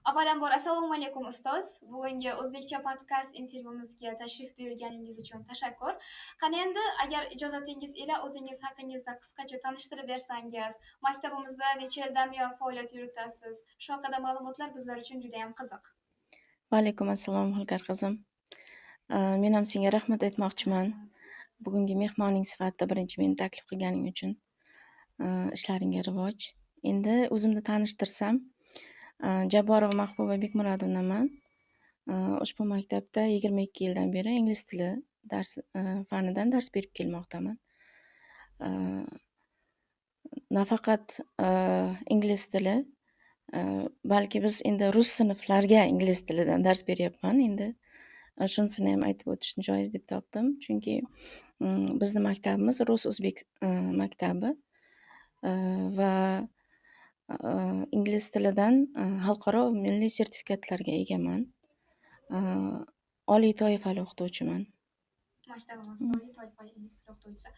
Avvalambor assalomu alaykum ustoz. Bugungi o'zbekcha podkast intervyumizga tashrif buyurganingiz uchun tashakkur. Qani endi agar ijozatingiz ila o'zingiz haqingizda qisqacha tanishtirib bersangiz, maktabimizda necha yildan buyon faoliyat yuritasiz? Shu haqida ma'lumotlar bizlar uchun juda ham qiziq. Va alaykum assalom Hulkar qizim. Men ham senga rahmat aytmoqchiman. Bugungi mehmoning sifatida birinchi meni taklif qilganing uchun. Ishlaringga rivoj. Endi o'zimni tanishtirsam, Jabborova Mahbuba Bekmurodovnaman. Ushbu maktabda 22 yildan beri ingliz tili fanidan dars berib kelmoqdaman. Nafaqat ingliz tili, balki biz endi rus sinflarga ingliz tilidan dars beryapman endi. Shunisini ham aytib o'tishni joiz deb topdim. Chunki bizni maktabimiz rus-o'zbek maktabi va ingliz tilidan xalqaro milliy sertifikatlarga egaman. Oliy toifali o'qituvchiman. Maktabimiz oliy toifali ingliz tili o'qituvchisi.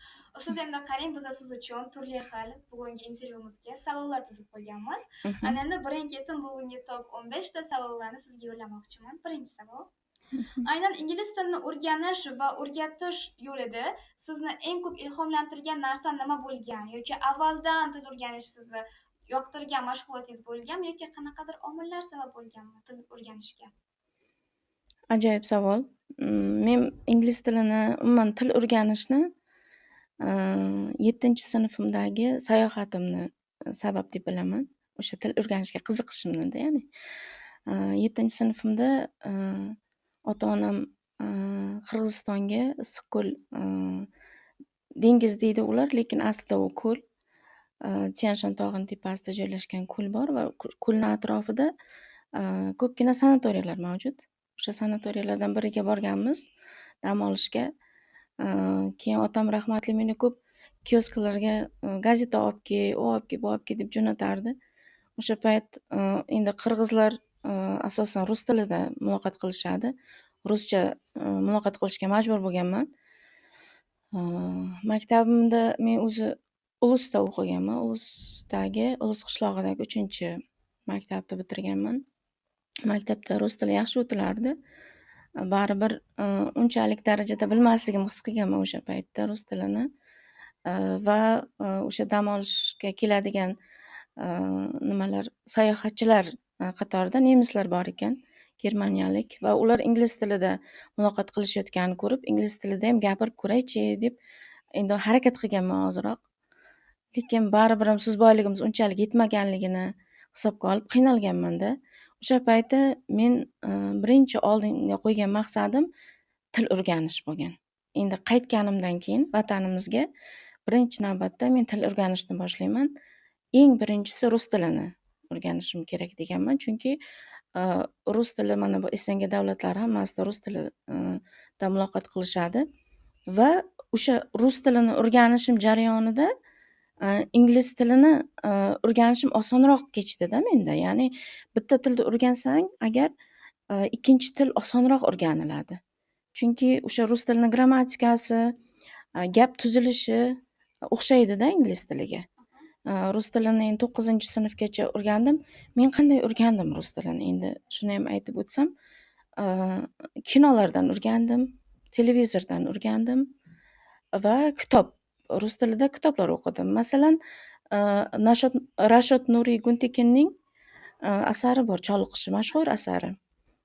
Siz endi qarang, biz siz uchun turli xil bugungi intervyumizga savollar tuzib qo'yganmiz. Ana endi birin-ketin bugungi top 15 ta savollarni sizga yo'llamoqchiman. Birinchi savol. Aynan ingliz tilini o'rganish va o'rgatish yo'lida sizni eng ko'p ilhomlantirgan narsa nima bo'lgan? Yoki avvaldan til o'rganish sizni yoqtirgan mashg'ulotingiz bo'lganmi yoki qanaqadir omillar sabab bo'lganmi til o'rganishga? Ajoyib savol. Men ingliz tilini, umuman til o'rganishni 7-sinfimdagi sayohatimni sabab deb bilaman. O'sha til o'rganishga qiziqishimni ya'ni. 7-sinfimda ota-onam Qirg'izistonga Issiqko'l, dengiz deydi ular, lekin aslida u ko'l. Tian-Shan tog'ining tepasida joylashgan ko'l bor va ko'lning atrofida ko'pgina sanatoriyalar mavjud. O'sha sanatoriyalardan biriga borganmiz dam olishga. Keyin otam rahmatli meni ko'p kiosklarga gazeta olib kel, u olib kel, bu olib kel deb jo'natardi. O'sha payt endi qirg'izlar asosan rus tilida muloqot qilishadi. Ruscha muloqot qilishga majbur bo'lganman. Maktabimda men o'zi Ulusda o'qiganman. Ulus qishlog'idagi 3-maktabni bitirganman. Maktabda rus tili yaxshi o'tilardi. Baribir unchalik darajada bilmasligimni his qilganman o'sha paytda rus tilini. Va o'sha dam olishga keladigan sayohatchilar qatorida nemislar bor ekan, germaniyalik, va ular ingliz tilida muloqot qilishayotganini ko'rib, ingliz tilida ham gapirib ko'raychi deb endi harakat qilganman ozroq. Lekin baribir ham so'z boyligimiz unchalik yetmaganligini hisobga olib qiynalganman-da. O'sha payti men birinchi oldinga qo'ygan maqsadim til o'rganish bo'lgan. Endi qaytganimdan keyin vatanimizga birinchi navbatda men til o'rganishni boshlayman. Eng birinchisi rus tilini o'rganishim kerak deganman. Chunki rus tili, mana bu SNG davlatlari hammasida rus tilida muloqot qilishadi va o'sha rus tilini o'rganishim jarayonida ingliz tilini o'rganishim osonroq kechdida menda. Ya'ni bitta tilni o'rgansang agar ikkinchi til osonroq o'rganiladi. Chunki o'sha rus tilining grammatikasi, gap tuzilishi o'xshaydida ingliz tiliga. Rus tilini 9-sinfgacha o'rgandim. Men qanday o'rgandim rus tilini? Endi shuni ham aytib o'tsam, kinolardan o'rgandim, televizordan o'rgandim va rus tilida kitoblar o'qidim. Masalan, Rashod Nuriy Guntekinning asari bor, Choliqishi, mashhur asari.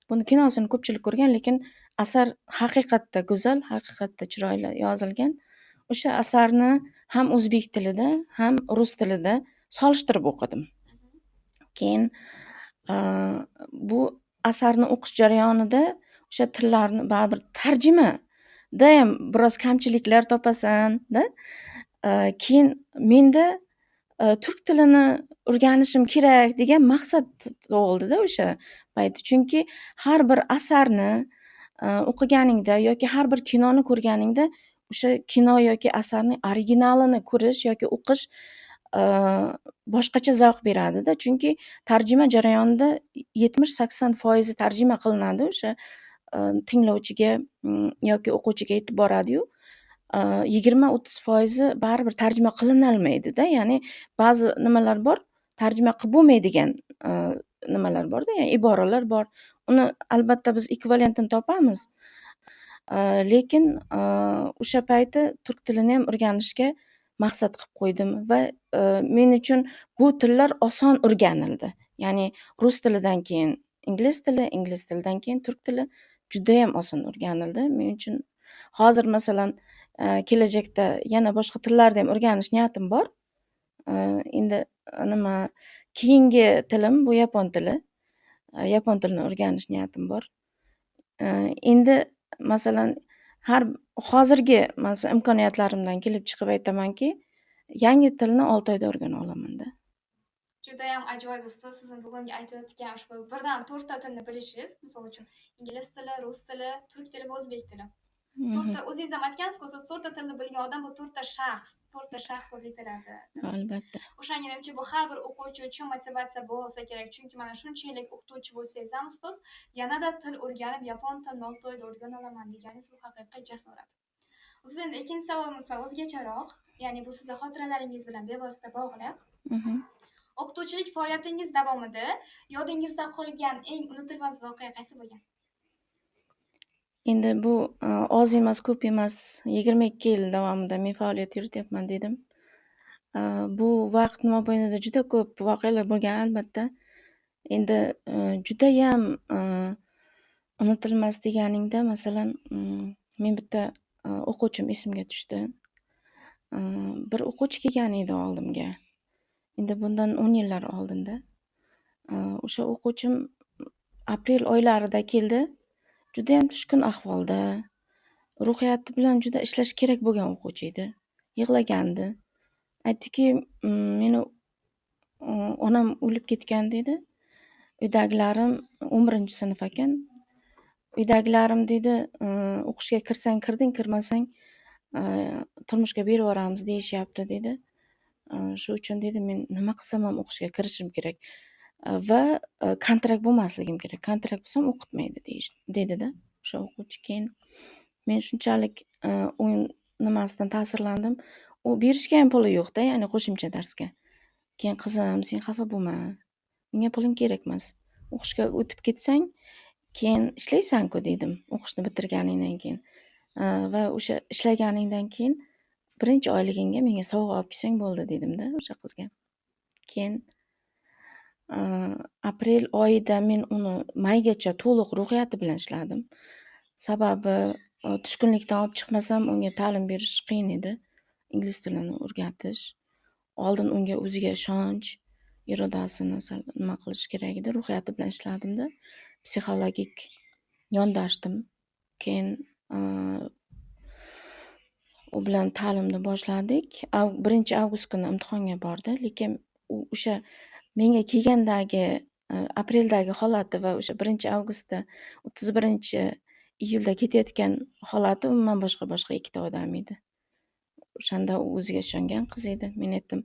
Buni kinosini ko'pchilik ko'rgan, lekin asar haqiqatda go'zal, haqiqatda chiroyli yozilgan. O'sha asarni ham o'zbek tilida, ham rus tilida solishtirib o'qidim. Keyin bu asarni o'qish jarayonida o'sha tillarni baribir tarjimada ham biroz kamchiliklar topasan-da. Keyin menda turk tilini o'rganishim kerak degan maqsad tug'ildi-da o'sha payt. Chunki har bir asarni o'qiganingda yoki har bir kinoni ko'rganingda o'sha kino yoki asarning originalini ko'rish yoki o'qish boshqacha zavq beradi-da. Chunki tarjima jarayonida 70-80% tarjima qilinadi o'sha tinglovchiga yoki o'quvchiga yetib boradi-yu, 20-30% baribir tarjima qilinolmaydi-da. Ya'ni ba'zi nimalar bor, tarjima qilib bo'lmaydigan nimalar borda, ya'ni iboralar bor. Uni albatta biz ekvivalentini topamiz. Lekin o'sha payti turk tilini ham o'rganishga maqsad qilib qo'ydim va men uchun bu tillar oson o'rganildi. Ya'ni rus tilidan keyin ingliz tili, ingliz tilidan keyin turk tili judayam oson o'rganildi. Men uchun hozir masalan kelajakda yana boshqa tillarni ham o'rganish niyatim bor. Endi nima keyingi tilim bu yapon tili. Yapon tilini o'rganish niyatim bor. Endi masalan hozirgi imkoniyatlarimdan kelib chiqib aytamanki, yangi tilni 6 oyda o'rgana olamanda. Judayam ajoyib ustoz, sizning bugungi aytayotgan ushbu birdan 4 ta tilni bilishingiz, misol uchun ingliz tili, rus tili, turk tili va o'zbek tili. 4 ta o'zingiz ham aytgansiz-ku, siz 4 ta tilni bilgan odam bu 4 ta shaxs hisobga aytiladi. Albatta. O'shanga menimcha bu har bir o'quvchi uchun motivatsiya bo'lsa kerak. Chunki mana shuncha yillik o'qituvchi bo'lsangiz ham ustoz, yanada til o'rganib, yapon tilini 6 oyda o'rgana olaman deganingiz bu haqiqiy jasorat. Ustoz, endi ikkinchi savolimiz o'zgacharoq, ya'ni bu sizning xotiralaringiz bilan bevosita bog'liq. O'qituvchilik faoliyatingiz davomida yodingizda qolgan eng unutilmas voqea qaysi bo'lgan? Endi bu oz emas, ko'p emas, 22 yil davomida men faoliyat yurityapman dedim. Bu vaqt mobaynida juda ko'p voqealar bo'lgan albatta. Endi judayam unutilmas deganingda masalan men bitta o'quvchim esimga tushdi. Bir o'quvchi kelgan edi oldimga. Endi bundan 10 yillar oldinda. O'sha o'quvchim aprel oylarida keldi. Judayam tushkun ahvolda, ruhiyati bilan juda ishlash kerak bo'lgan o'quvchi edi. Yig'lagandi. Aytdiki, meni onam o'lib ketgan dedi. Uydagilarim 11-sinf ekan. Uydagilarim dedi, o'qishga kirsang kirding, kirmasang turmushga berib yuboramiz deyishyapti dedi. Shu uchun dedi men nima qilsam ham o'qishga kirishim kerak va kontrakt bo'lmasligim kerak. Kontrakt bo'lsam o'qitmaydi dedi-da o'sha o'quvchi. Keyin men shunchalik nimasidan ta'sirlandim. U berishga ham puli yo'q-da, ya'ni qo'shimcha darsga. Keyin qizim, sen xafa bo'lma. Menga puling kerak emas. O'qishga o'tib ketsang, keyin ishlaysan-ku dedim, o'qishni bitirganingdan keyin. Va o'sha ishlaganingdan keyin birinchi oyligingga menga sovg'a olib kelsang bo'ldi dedim-da o'sha qizga. Keyin aprel oyida men uni maygacha to'liq ruhiyati bilan ishladim. Sababi tushkunlikdan olib chiqmasam unga ta'lim berish qiyin edi. Ingliz tilini o'rgatish. Oldin unga o'ziga ishonch, irodasini nima qilish kerak edi. Ruhiyati bilan ishladim-da. Psixologik yondashdim. Keyin u bilan ta'limni boshladik. 1-avgust kuni imtihonga bordi, lekin o'sha menga kelgandagi apreldagi holati va o'sha 1-avgustda 31-iyulda ketayotgan holati umuman boshqa ikkita odam edi. O'shanda u o'ziga ishongan qiz edi. Men aytdim,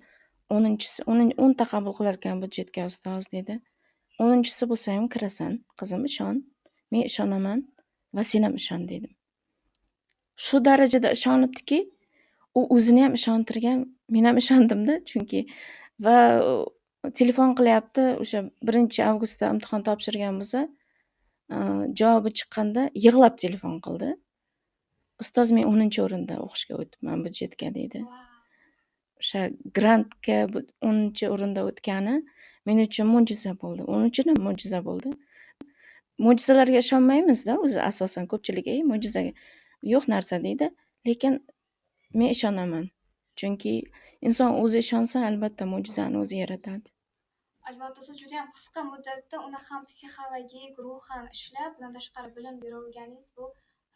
10ta qabul qilar ekan budjetga ustoz dedi. 10-si bo'lsa ham kirasan, qizim ishon. Men ishonaman va sen ham ishon dedim. Shu darajada ishonibdiki, u o'zini ham ishontirgan, men ham ishondim-da, chunki va telefon qilyapti, o'sha 1-avgustda imtihon topshirgan bo'lsa, javobi chiqqanda yig'lab telefon qildi. Ustoz, men 10-o'rinda o'qishga o'tibman budjetga dedi. O'sha grantga 10-o'rinda o'tgani men uchun mo'jiza bo'ldi. Uning uchun ham mo'jiza bo'ldi. Mo'jizalarga ishonmaymiz-da, o'zi asosan ko'pchilik mo'jizaga yo'q narsa deydi, lekin men ishonaman. Chunki inson o'zi ishonsa, albatta mo'jizani o'zi yaratadi. Albatta, siz juda ham qisqa muddatda uni ham psixologik, ruhan ishlab, bundan tashqari bilim bera olganingiz bu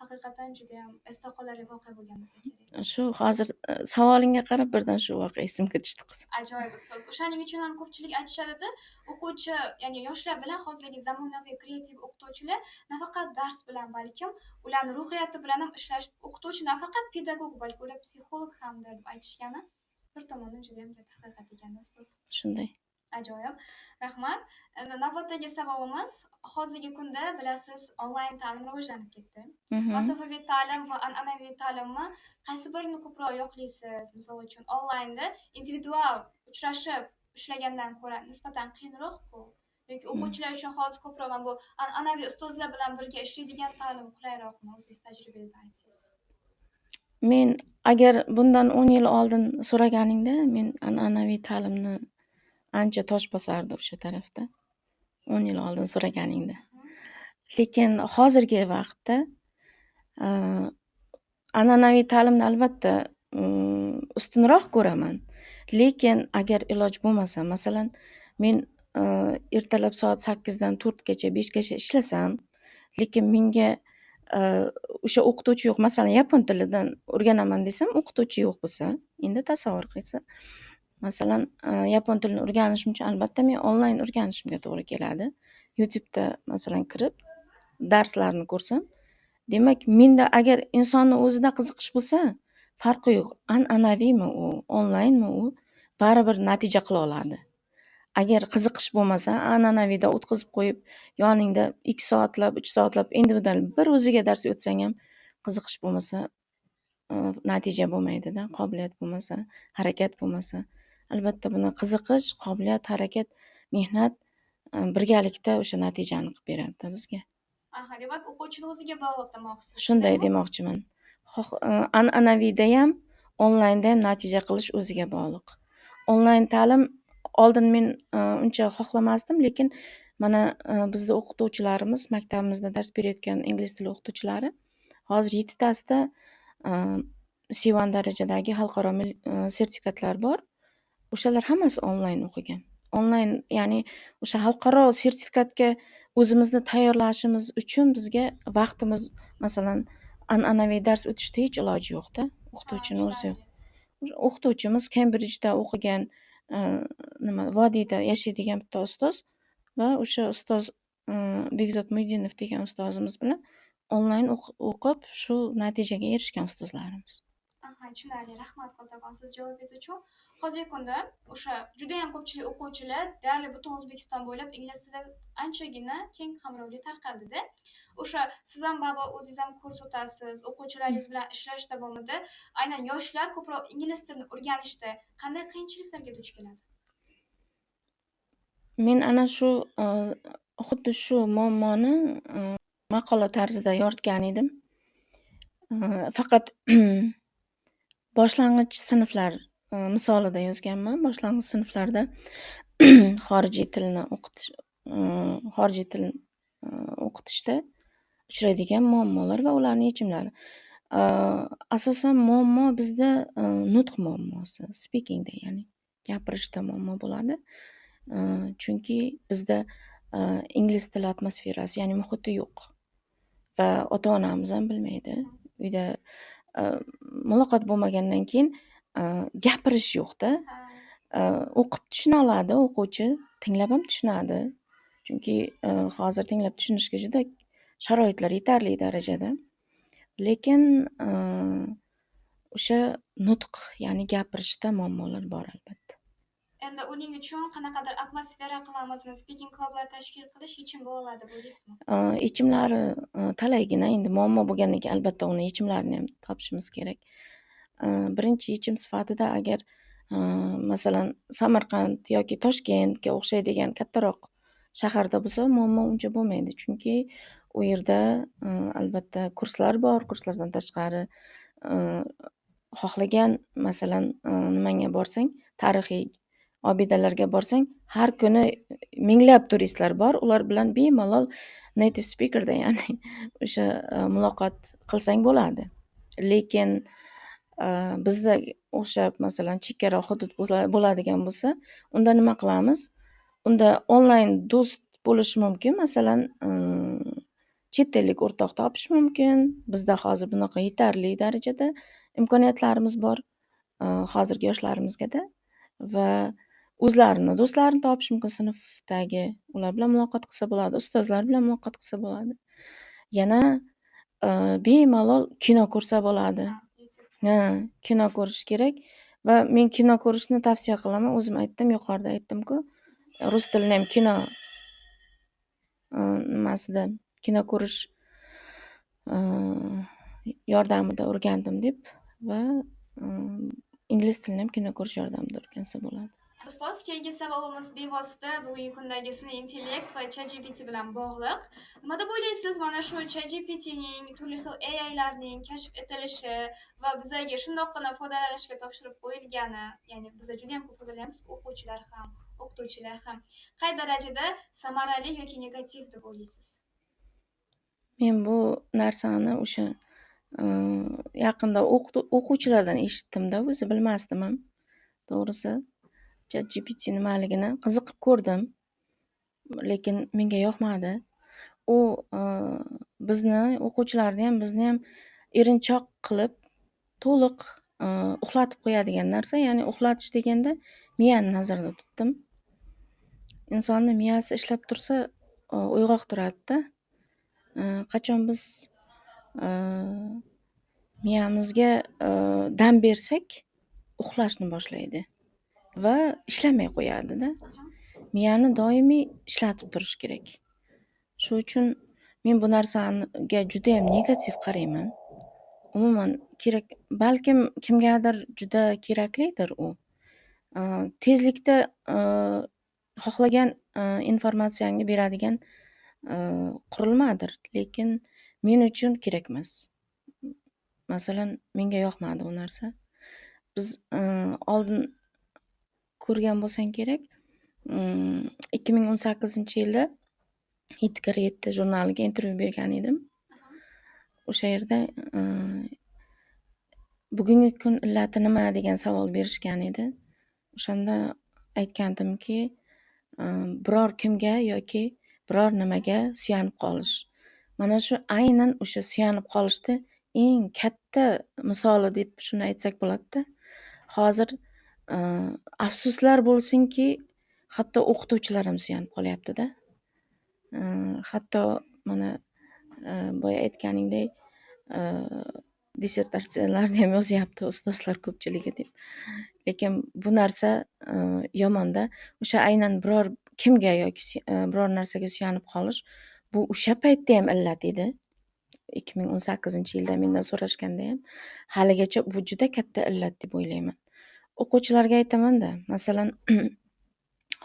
haqiqatan juda ham esda qolarli voqea bo'lgan bo'lsa kerak. Shu hozir savolingga qarab birdan shu voqea esimga tushdi qizim. Ajoyib ustoz. O'shaning uchun ham ko'pchilik aytishadi, o'quvchi, ya'ni yoshlar bilan hozirgi zamonaviy kreativ o'qituvchilar nafaqat dars bilan, balkim ularning ruhiyati bilan ham ishlash, o'qituvchi nafaqat pedagog, balki ular psixolog hamdir deb aytishgani bir tomondan juda ham katta haqiqat ekan ustoz. Shunday. Ajoyib. Rahmat. Navbatdagi savolimiz, hozirgi kunda bilasiz, onlayn ta'lim rivojlanib ketdi. Masofaviy ta'lim va an'anaviy ta'limni qaysi birini ko'proq yoqlaysiz? Misol uchun onlaynda individual uchrashib ishlagandan ko'ra nisbatan qiyinroq-ku. yoki o'quvchilar uchun hozir ko'proq bu an'anaviy ustozlar bilan birga ishlaydigan ta'lim qulayroqmi? O'zingiz tajribangizdan aytsangiz. Men agar bundan 10 yil oldin so'raganingda, men an'anaviy ta'limni ancha tosh bosardi o'sha tarafda. 10 yil oldin so'raganingda. Lekin hozirgi vaqtda an'anaviy ta'limni albatta ustunroq ko'raman. Lekin agar iloj bo'lmasa, masalan, men ertalab soat 8 dan 4 gacha, 5 gacha ishlasam, lekin menga o'sha o'qituvchi yo'q. Masalan, yapon tilidan o'rganaman desam, o'qituvchi yo'q bo'lsa, endi tasavvur qilsa, masalan, yapon tilini o'rganishim uchun albatta men onlayn o'rganishimga to'g'ri keladi. YouTube'da masalan kirib darslarni ko'rsam, demak, menda agar insonni o'zida qiziqish bo'lsa, farqi yo'q. An'anaviymi u, onlaynmi u, baribir natija qila oladi. Agar qiziqish bo'lmasa, an'anaviyda o'tkazib qo'yib, yoningda 2 soatlab, 3 soatlab individual bir o'ziga dars o'tsang ham qiziqish bo'lmasa, natija bo'lmaydi-da. Qobiliyat bo'lmasa, harakat bo'lmasa. Albatta buni qiziqish, qobiliyat, harakat, mehnat birgalikda o'sha natijani qilib beradi bizga. Aha, demak o'quvchini o'ziga bog'liq demoqchisiz. Shunday demoqchiman. An'anaviyda ham, onlaynda ham natija qilish o'ziga bog'liq. Onlayn ta'lim oldin men uncha xohlamasdim, lekin mana bizda o'qituvchilarimiz, maktabimizda dars berayotgan ingliz tili o'qituvchilari hozir 7 tasida C1 darajadagi xalqaro sertifikatlar bor. O'shalar hammasi onlayn o'qigan. Onlayn, ya'ni o'sha xalqaro sertifikatga o'zimizni tayyorlashimiz uchun bizga vaqtimiz, masalan, an'anaviy dars o'tishda hech iloji yo'q-da. O'qituvchini o'zi yo'q. O'qituvchimiz Kembridjda o'qigan, vodiyda yashaydigan bitta ustoz va o'sha ustoz Bekzod Muidinov degan ustozimiz bilan onlayn o'qib, shu natijaga erishgan ustozlarimiz. Aha, tushunarli. Rahmat Qo'ltoqon siz javobingiz uchun. Hozirgi kunda o'sha juda ham ko'pchilik o'quvchilar deyarli butun O'zbekiston bo'ylab ingliz tili anchagina keng qamrovli tarqaldida. O'sha siz ham baribir o'zingiz ham kurs o'tasiz, o'quvchilaringiz bilan ishlash davomida aynan yoshlar ko'proq ingliz tilini o'rganishda qanday qiyinchiliklarga duch keladi? Men ana shu xuddi shu muammoni maqola tarzida yoritgan edim. Faqat boshlang'ich sinflar misolida yozganman. Boshlang'ich sinflarda xorijiy tilni o'qitishda uchraydigan muammolar va ularning yechimlari. Asosan muammo bizda nutq muammosi, speakingda, ya'ni gapirishda muammo bo'ladi. Chunki bizda ingliz tili atmosferasi, ya'ni muhiti yo'q va ota-onamiz ham bilmaydi. Uyda muloqot bo'lmagandan keyin gapirish yo'q-da. O'qib tushuna oladi o'quvchi, tinglab ham tushunadi. Chunki hozir tinglab tushunishga juda sharoitlar yetarli darajada. Lekin o'sha nutq, ya'ni gapirishda muammolar bor albatta. Endi uning uchun qanaqadir atmosfera qilamizmi, speaking klublar tashkil qilish yechim bo'la oladi deysizmi? Yechimlari talaygina. Endi muammo bo'lgandan keyin albatta uni yechimlarini ham topishimiz kerak. Birinchi yechim sifatida agar masalan Samarqand yoki Toshkentga o'xshaydigan kattaroq shaharda bo'lsa, muammo uncha bo'lmaydi. Chunki u yerda albatta kurslar bor. Kurslardan tashqari xohlagan, masalan, nimanga borsang, tarixiy obidalarga borsang, har kuni minglab turistlar bor. Ular bilan bemalol native speakerda, ya'ni o'sha muloqot qilsang bo'ladi. Lekin bizda o'sha masalan chekara hudud bo'ladigan bo'lsa, unda nima qilamiz? Unda onlayn do'st bo'lish mumkin. Masalan, chet ellik o'rtoq topish mumkin. Bizda hozir bunaqa yetarli darajada imkoniyatlarimiz bor hozirgi yoshlarimizga-da, va o'zlarini do'stlarini topish mumkin sinfdagi. Ular bilan muloqot qilsa bo'ladi, ustozlar bilan muloqot qilsa bo'ladi. Yana bemalol kino ko'rsa bo'ladi. Kino ko'rish kerak va men kino ko'rishni tavsiya qilaman. O'zim aytdim, yuqorida aytdim-ku, rus tilini ham kino nimasida kino ko'rish yordamida o'rgandim deb va ingliz tilini ham kino ko'rish yordamida o'rgansa bo'ladi. Ustoz, keyingi savolimiz bevosita bugungi kundagi sun'iy intellekt va ChatGPT bilan bog'liq. Nima deb o'ylaysiz, mana shu ChatGPTning, turli xil AIlarning kashf etilishi va bizga shundoqqina foydalanishga topshirib qo'yilgani, ya'ni biz juda ham ko'p foydalanamiz, o'quvchilar ham, o'qituvchilar ham, qay darajada samarali yoki negativ deb o'ylaysiz? Men bu narsani o'sha yaqinda o'quvchilardan eshitdim-da, o'zi bilmasdim ham to'g'risi. ChatGPT nimaligini qiziqib ko'rdim, lekin menga yoqmadi. U bizni o'quvchilarni ham, bizni ham erinchoq qilib, to'liq uxlatib qo'yadigan narsa. Ya'ni uxlatish deganda miyani nazarda tutdim. Insonni miyasi ishlab tursa, uyg'oq turadi-da. Qachon biz miyamizga dam bersak, uxlashni boshlaydi va ishlamay qo'yadi-da. Miyani doimiy ishlatib turish kerak. Shu uchun men bu narsaga judayam negativ qarayman. Umuman kerak, balkim kimgadir juda keraklidir u. Tezlikda xohlagan informatsiyangni beradigan qurilmadir, lekin men uchun kerak emas. Masalan, menga yoqmadi u narsa. Biz oldin ko'rgan bo'lsang kerak, 2018-yilda Hitkareta jurnaliga intervyu bergan edim. O'sha yerda bugungi kun illati nima degan savol berishgan edi. O'shanda aytgandimki, biror kimga yoki biror nimaga suyanib qolish. Mana shu aynan o'sha suyanib qolishda eng katta misoli deb shuni aytsak bo'ladi-da. Hozir afsuslar bo'lsinki, hatto o'qituvchilar ham suyanib qolyapti-da. Hatto mana boya aytganingdek dissertatsiyalarni ham yozyapti ustozlar ko'pchiligi deb. Lekin bu narsa yomon-da. O'sha aynan biror kimga yoki biror narsaga suyanib qolish, bu o'sha paytda ham illat edi. 2018-yilda mendan so'rashganda ham haligacha bu juda katta illat deb o'ylayman. O'quvchilarga aytaman-da, masalan,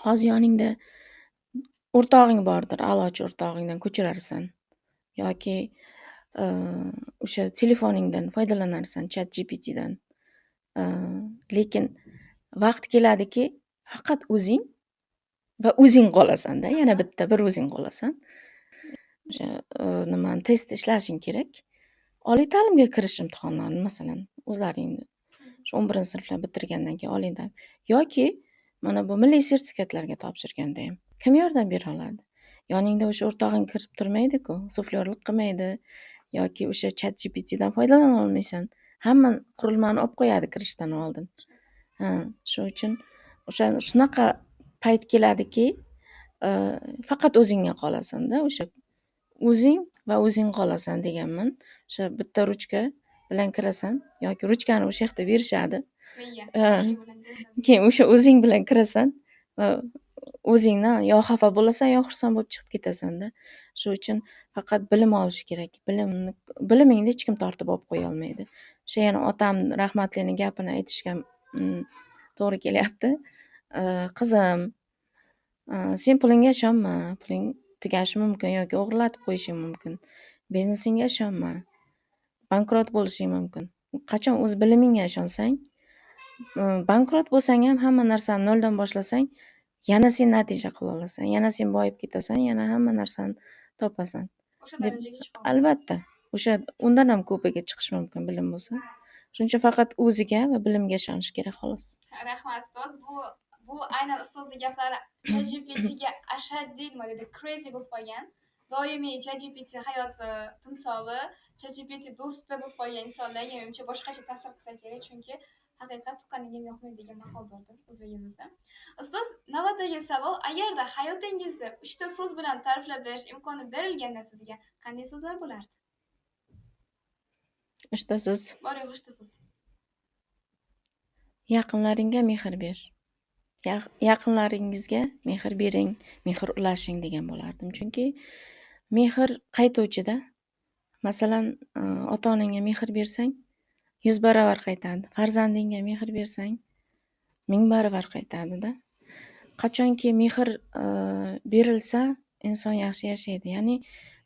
hozir yoningda o'rtog'ing bordir, a'lochi o'rtog'ingdan ko'chirarsan yoki o'sha telefoningdan foydalanarsan, ChatGPTdan. Lekin vaqt keladiki, faqat o'zing va o'zing qolasan-da, yana bitta bir o'zing qolasan. O'sha nimani test ishlashing kerak. Oliy ta'limga kirish imtihonlarini masalan, o'zlaringni shu 11-sinflar bitirgandan keyin oliy ta'lim yoki mana bu milliy sertifikatlarga topshirganda ham kim yordam bera oladi? Yoningda o'sha o'rtog'ing kirib turmaydi-ku, suflyorlik qilmaydi yoki o'sha ChatGPTdan foydalana olmaysan. Hamma qurilmani olib qo'yadi kirishdan oldin. Shu uchun o'sha shunaqa payt keladiki, faqat o'zingga qolasan-da, o'sha o'zing va o'zing qolasan deganman. O'sha bitta ruchka bilan kirasan yoki ruchkani o'sha yoqda berishadi. Keyin o'sha o'zing bilan kirasan va o'zingdan yo xafa bo'lasan, yo xursand bo'lib chiqib ketasan-da. Shu uchun faqat bilim olish kerak. Bilimingni hech kim tortib olib qo'ya olmaydi. O'sha yana otam rahmatlining gapini aytishga to'g'ri kelyapti. Qizim, sen pulingga ishonma, puling tugashi mumkin yoki o'g'irlatib qo'yishing mumkin. Biznesingga ishonma, bankrot bo'lishing mumkin. Qachon o'z bilimingga ishonsang, bankrot bo'lsang ham hamma narsani noldan boshlasang, yana sen natija qila olasan, yana sen boyib ketasan, yana hamma narsani topasan. O'sha darajaga chiqamiz. Albatta, o'sha undan ham ko'piga chiqish mumkin bilim bo'lsa. Shuncha faqat o'ziga va bilimga ishonish kerak xolos. Rahmat ustoz. Bu aynan ustozning gaplari ChatGPTga ashaddiy nima deydi, crazy bo'lib qolgan. Doimiy ChatGPT hayoti timsoli, ChatGPT do'sti bo'lib qolgan insonlarga menimcha boshqacha ta'sir qilsa kerak, chunki haqiqat tuqqaniga yoqmaydi degan maqol bordir o'zbegimizda. Ustoz, navbatdagi savol, agarda hayotingizni 3 ta so'z bilan ta'riflab berish imkoni berilganda sizga qanday so'zlar bo'lardi? 3 ta so'z. Bor-yo'q 3 ta so'z. Yaqinlaringga mehr ber. Yaqinlaringizga mehr bering, mehr ulashing degan bo'lardim. Chunki mehr qaytuvchi-da. Masalan, ota-onangga mehr bersang, 100 baravar qaytadi. Farzandingga mehr bersang, 1000 baravar qaytadi-da. qachonki mehr berilsa, inson yaxshi yashaydi. Ya'ni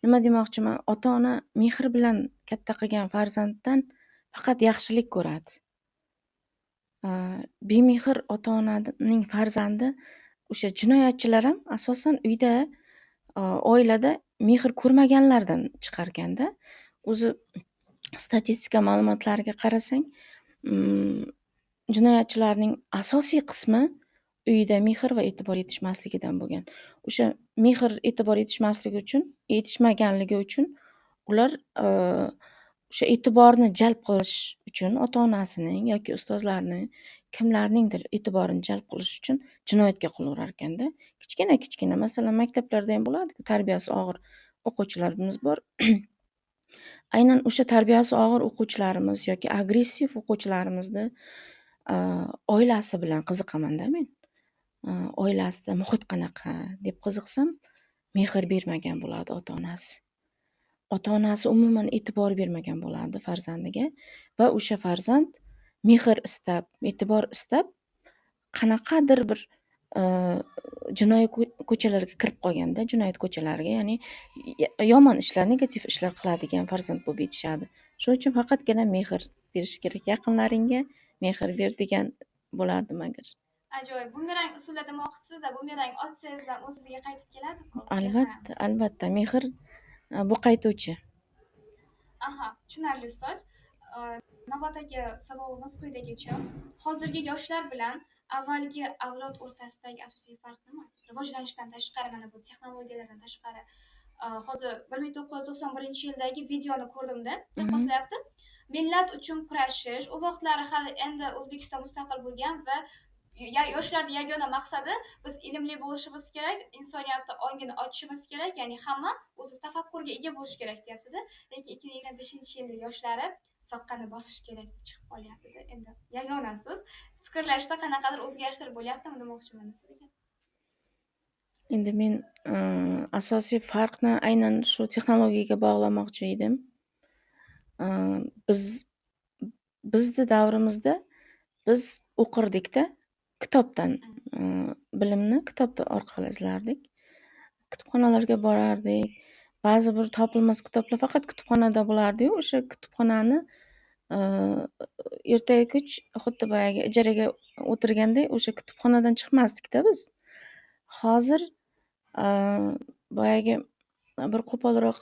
nima demoqchiman, ota-ona mehr bilan katta qilgan farzanddan faqat yaxshilik ko'radi. Bemehr ota-onaning farzandi o'sha jinoyatchilar ham asosan uyda, oilada mehr ko'rmaganlardan chiqarganda. O'zi statistika ma'lumotlariga qarasang, jinoyatchilarning asosiy qismi uyda mehr va e'tibor yetishmasligidan bo'lgan. O'sha mehr, e'tibor yetishmaganligi uchun ular o'sha e'tiborni jalb qilish uchun ota-onasining yoki ustozlarning, kimlarningdir e'tiborini jalb qilish uchun jinoyatga qo'l urar ekanda. Kichkina, masalan, maktablarda ham bo'ladi-ku, tarbiyasi og'ir o'quvchilarimiz bor. Aynan o'sha tarbiyasi og'ir o'quvchilarimiz yoki agressiv o'quvchilarimizni oilasi bilan qiziqamanda men. Oilasida muhit qanaqa deb qiziqsam, mehr bermagan bo'ladi ota-onasi. Ota-onasi umuman e'tibor bermagan bo'ladi farzandiga va o'sha farzand mehr istab, e'tibor istab qanaqadir bir jinoiy ko'chalarga kirib qolganda, jinoyat ko'chalariga, ya'ni yomon ishlar, negativ ishlar qiladigan farzand bo'lib yetishadi. Shuning uchun faqatgina mehr berish kerak. Yaqinlaringga mehr ber degan bo'lardim agar. Ajoyib. Bumerang usuli demoqchisizda, bumerang otsangizdan o'ziga qaytib keladi-ku. Albatta, mehr bu qaytuvchi. Aha, tushunarli ustoz. Navbatdagi savolimiz quyidagicha. Hozirgi yoshlar bilan avvalgi avlod o'rtasidagi asosiy farq nima? Rivojlanishdan tashqari, mana bu texnologiyalardan tashqari. Hozir 1991-yildagi videoni ko'rdimda, taqqoslayapti. Millat uchun kurashish, u vaqtlari hali endi O'zbekiston mustaqil bo'lgan va yoshlarning yagona maqsadi biz ilmli bo'lishimiz kerak, insoniyatni ongini ochishimiz kerak, ya'ni hamma o'zi tafakkurga ega bo'lish kerak deyapti-da. Lekin 2025-yilning yoshlari soqqani bosish kerak deb chiqib qolyapti-da. Endi yagona so'z fikrlashda qanaqadir o'zgarishlar bo'lyaptimi demoqchiman sizga. Endi men asosiy farqni aynan shu texnologiyaga bog'lamoqchi edim. Bizni davrimizda biz o'qirdik-da, kitobdan bilimni kitob orqali izlardik. Kutubxonalarga borardik. Ba'zi bir topilmas kitoblar faqat kutubxonada bo'lardi-yu, o'sha kutubxonani ertaga kech xuddi boyagi ijaraga o'tirganda o'sha kutubxonadan chiqmasdik-da biz. Hozir boyagi bir qo'polroq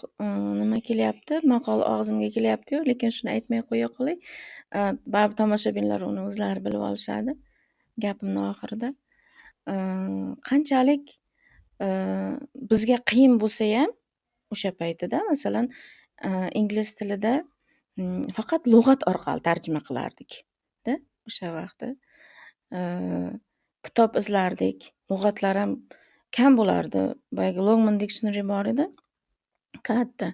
nima kelyapti, maqol og'zimga kelyapti-yu, lekin shuni aytmay qo'ya qolay. Baribir tomoshabinlar uni o'zlari bilib olishadi gapimni oxirida. Qanchalik bizga qiyin bo'lsa ham o'sha paytida, masalan, ingliz tilida faqat lug'at orqali tarjima qilardik-da o'sha vaqtda. Kitob izlardik, lug'atlar ham kam bo'lardi. Boyagi Longman Dictionary bor edi. Katta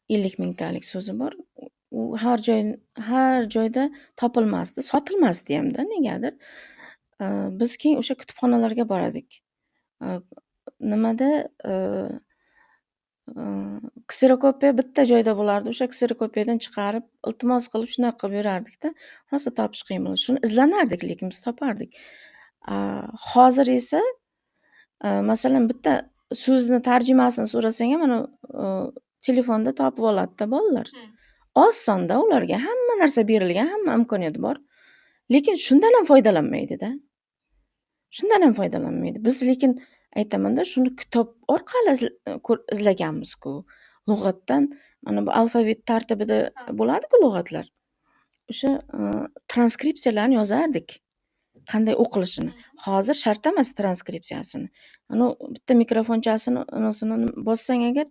50 mingtalik so'zi bor. U har joyda topilmasdi, sotilmasdi hamda negadir. Biz keyin o'sha kutubxonalarga borardik. Nimada kserokopiya bitta joyda bo'lardi. O'sha kserokopiyadan chiqarib, iltimos qilib shunaqa qilib yurardik-da. Rosa topish qiyin bo'ladi. Shuni izlanardik, lekin biz topardik. Hozir esa masalan bitta so'zni tarjimasini so'rasang ham mana telefonda topib oladi-da bolalar. Osonda ularga hamma narsa berilgan, hamma imkoniyat bor. Lekin shundan ham foydalanmaydi-da. Biz lekin aytaman-da, shuni kitob orqali izlaganmiz-ku. Lug'atdan mana bu alfavit tartibida bo'ladi-ku lug'atlar. O'sha transkripsiyalarni yozardik. Qanday o'qilishini. Hozir shart emas transkripsiyasini. Ana bitta mikrofonchasini bossang agar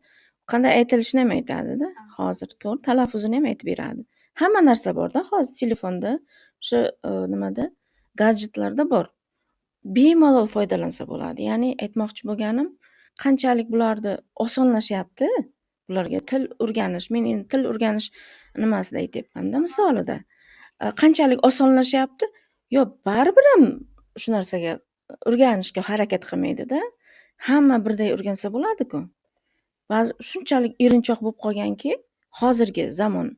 qanday aytilishini ham aytadi-da. Hozir to'g'ri, talaffuzini ham aytib beradi. Hamma narsa bor-da hozir telefonda, o'sha nimada, gadjetlarda bor. Bemalol foydalansa bo'ladi. Ya'ni aytmoqchi bo'lganim, qanchalik bularni osonlashyapti, bularga til o'rganish. Men endi til o'rganish nimasida aytyapman-da, misolida. Qanchalik osonlashyapti? Yo, baribir ham shu narsaga o'rganishga harakat qilmaydi-da. Hamma birday o'rgansa bo'ladi-ku. Ba'zi shunchalik erinchoq bo'lib qolganki, hozirgi zamon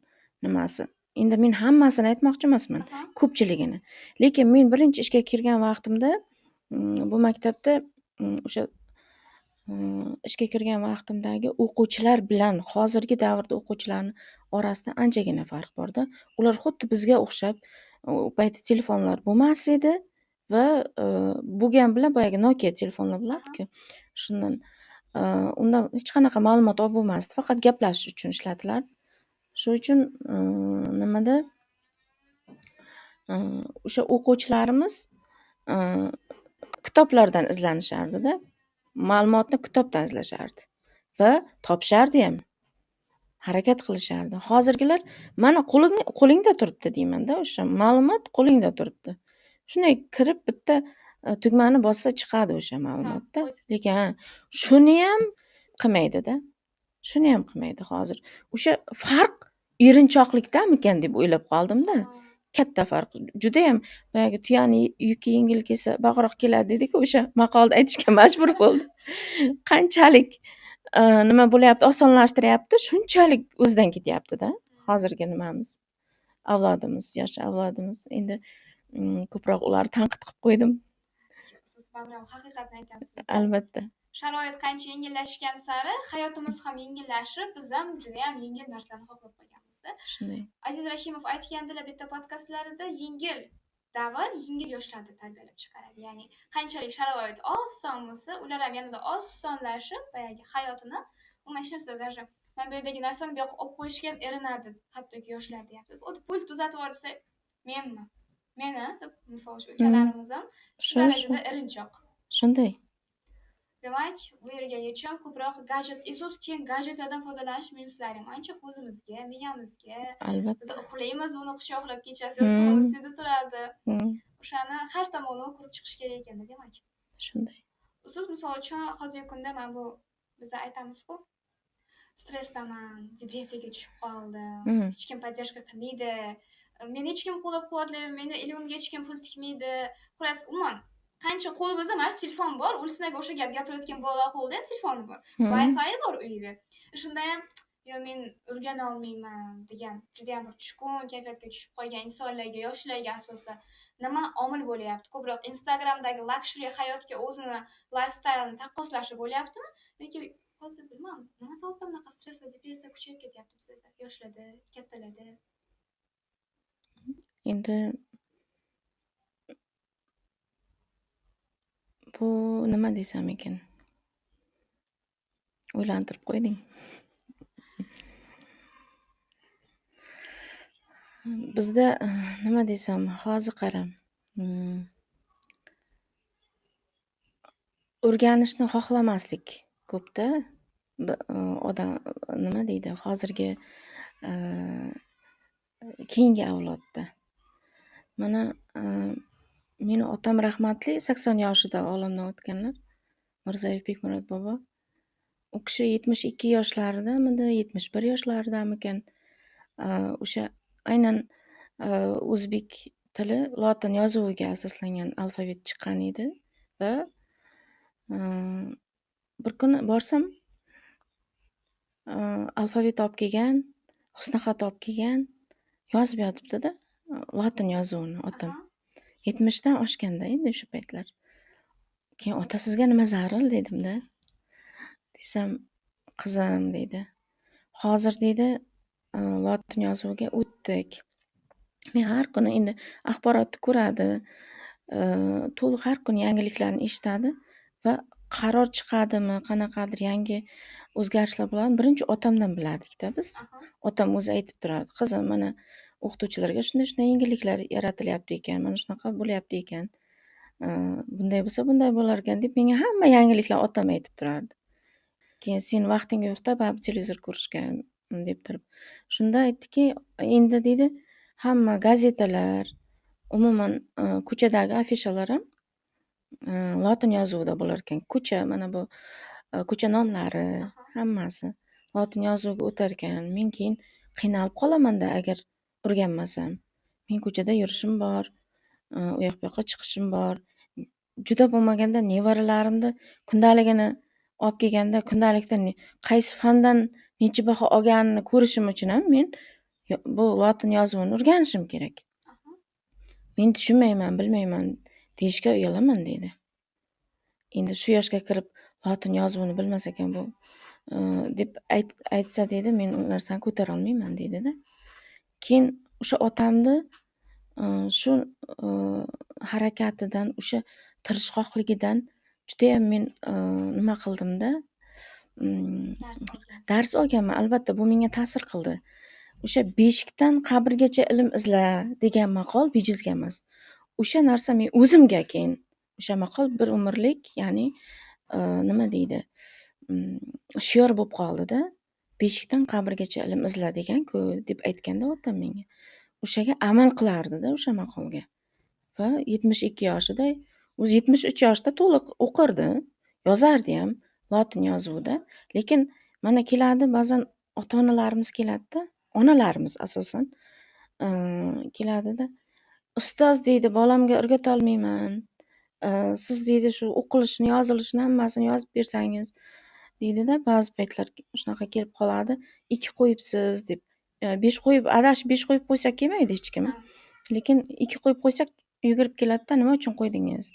nimasi. Endi men hammasini aytmoqchi emasman, ko'pchiligini. Lekin men birinchi ishga kirgan vaqtimda bu maktabda o'sha ishga kirgan vaqtimdagi o'quvchilar bilan hozirgi davrda o'quvchilarni orasida anchagina farq borda. Ular xuddi bizga o'xshab u payti telefonlar bo'lmas edi va bo'lgan bilan boyagi Nokia telefonlar bo'lardi-ku. Shundan undan hech qanaqa ma'lumot olib bo'lmasdi. Faqat gaplashish uchun ishlatilardi. Shu uchun nimada o'sha o'quvchilarimiz kitoblardan izlanishardi-da. Ma'lumotni kitobdan izlashardi va topishardi ham. Harakat qilishardi. Hozirgilar mana qo'lingda turibdi deyman-da, o'sha ma'lumot qo'lingda turibdi. Shunday kirib bitta tugmani bossa chiqadi o'sha ma'lumotda. Lekin shuni ham qilmaydi-da. Shuni ham qilmaydi hozir. O'sha farq erinchoqlikdamikan deb o'ylab qoldim-da. Katta farq. Juda ham boyagi tuyani yuki yengil kelsa bag'roq keladi deydi-ku, o'sha maqolda aytishga majbur bo'ldim. Qanchalik nima bo'lyapti, osonlashtiryapti, shunchalik o'zidan ketyapti-da. Hozirgi nimamiz, avlodimiz, yosh avlodimiz. Endi ko'proq ularni tanqid qilib qo'ydim. Siz Babram haqiqatni aytyapsiz. Albatta. Sharoit qancha yengillashgan sari hayotimiz ham yengillashib, biz ham juda ham yengil narsani xohlab qolganmiz-da. Shunday. Aziz Rahimov aytgandilar bitta podkastlarida, yengil davr yengil yoshlarni tarbiyalab chiqaradi. Ya'ni qanchalik sharoit oson bo'lsa, ular ham yanada osonlashib, boyagi hayotini o'mashirsa даже men bu yerdagi narsani bu yoqqa olib qo'yishga ham erinadi, hattoki yoshlar deyapti. O'tib pult tuzatib yuborsa, meni deb misol shu ukalarimiz ham shu darajada erinchoq. Shunday. Demak, bu yerga yechim ko'proq gadjet, keyin gadjetlardan foydalanish minuslari ham ancha ko'zimizga, miyamizga. Albatta. Biz uxlaymiz, buni quchoqlab kechasi yostig'imiz ustida turadi. O'shani har tomonlama ko'rib chiqish kerak ekan, demak. Shunday. Siz misol uchun hozirgi kunda men bu biz aytamiz-ku, stressdaman, depressiyaga tushib qoldim, hech kim поддержка qilmaydi, meni hech kim qo'llab-quvvatlaydi, meni ilmimga hech kim pul tikmaydi. Xullas, umuman qancha qo'limizda mana telefon bor, ulsinaga o'sha gapirayotgan bolalar qo'lida ham telefoni bor, Wi-Fi bor uyida. Shunda ham yo men o'rgana olmayman degan juda ham bir tushkun kayfiyatga tushib qolgan insonlarga, yoshlarga asosan nima omil bo'lyapti? Ko'proq Instagramdagi luxury hayotga o'zini lifestylini taqqoslashi bo'lyaptimi? Yoki hozir bilmadim, nima sababdan bunaqa stress va depressiya kuchayib ketyapti bizda, yoshlarda, kattalarda? Endi bu nima desam ekan? O'ylantirib qo'yding. Bizda nima desam, hozir qara. O'rganishni xohlamaslik ko'pda. Odam nima deydi? Hozirgi keyingi avlodda. Mana meni otam rahmatli 80 yoshida olamdan o'tganlar. Mirzayev Bekmurod bobo. U kishi 72 yoshlaridamidi, 71 yoshlaridamikan o'sha aynan o'zbek tili lotin yozuviga asoslangan alfavit chiqqan edi va bir kuni borsam alfavit olib kelgan, husnixat olib kelgan, yozib yotibdi-da, lotin yozuvini otam. 70 dan oshganda endi o'sha paytlar. Keyin ota sizga nima zaril dedim-da. Desam, qizim deydi. Hozir deydi lotin yozuviga o'tdik. Men har kuni endi axborotni ko'radi, to'liq har kuni yangiliklarni eshitadi va qaror chiqadimi, qanaqadir yangi o'zgarishlar bo'ladimi, birinchi otamdan bilardik-da biz. Otam o'zi aytib turardi, qizim mana o'qituvchilarga shunday yengilliklar yaratilyapti ekan, mana shunaqa bo'lyapti ekan. Bunday bo'lsa bunday bo'lar ekan deb menga hamma yangiliklarni otam aytib turardi. Keyin sen vaqtingga yo'qtab, televizor ko'rishga deb turib. Shunda aytdiki, endi deydi, hamma gazetalar, umuman ko'chadagi afishalar ham lotin yozuvida bo'lar ekan. Ko'cha, mana bu ko'cha nomlari hammasi lotin yozuviga o'tar ekan. Men keyin qiynalib qolaman-da agar o'rganmasam. Men ko'chada yurishim bor, u yoq bu yoqqa chiqishim bor. Juda bo'lmaganda nevaralarimni kundaligini olib kelganda, kundalikda qaysi fandan necha baho olganini ko'rishim uchun ham men bu lotin yozuvini o'rganishim kerak. Men tushunmayman, bilmayman deyishga uyalaman deydi. endi shu yoshga kirib lotin yozuvini bilmas ekan bu deb aytsa deydi, men u narsani ko'tarolmayman deydida. Keyin o'sha otamni shu harakatidan, o'sha tirishqoqligidan judayam men nima qildimda, dars olganman. Albatta, bu menga ta'sir qildi. O'sha beshikdan qabrgacha ilm izla degan maqol bejizga emas. O'sha narsa men o'zimga keyin o'sha maqol bir umrlik, ya'ni nima deydi, shior bo'lib qoldida. Beshikdan qabrgacha ilm izla degan-ku deb aytganda otam menga. O'shaga amal qilardida o'sha maqolga. Va 72 yoshida, o'zi 73 yoshda to'liq o'qirdi, yozardi ham lotin yozuvida. Lekin mana keladi ba'zan ota-onalarimiz keladida, onalarimiz asosan keladida, ustoz deydi, bolamga o'rgatolmayman. Siz deydi shu o'qilishini, yozilishini hammasini yozib bersangiz deydida, ba'zi paytlar shunaqa kelib qoladi. 2 qo'yibsiz deb. 5 qo'yib, adashib 5 qo'yib qo'ysak kelmaydi hech kim. Lekin 2 qo'yib qo'ysak yugurib keladida, nima uchun qo'ydingiz?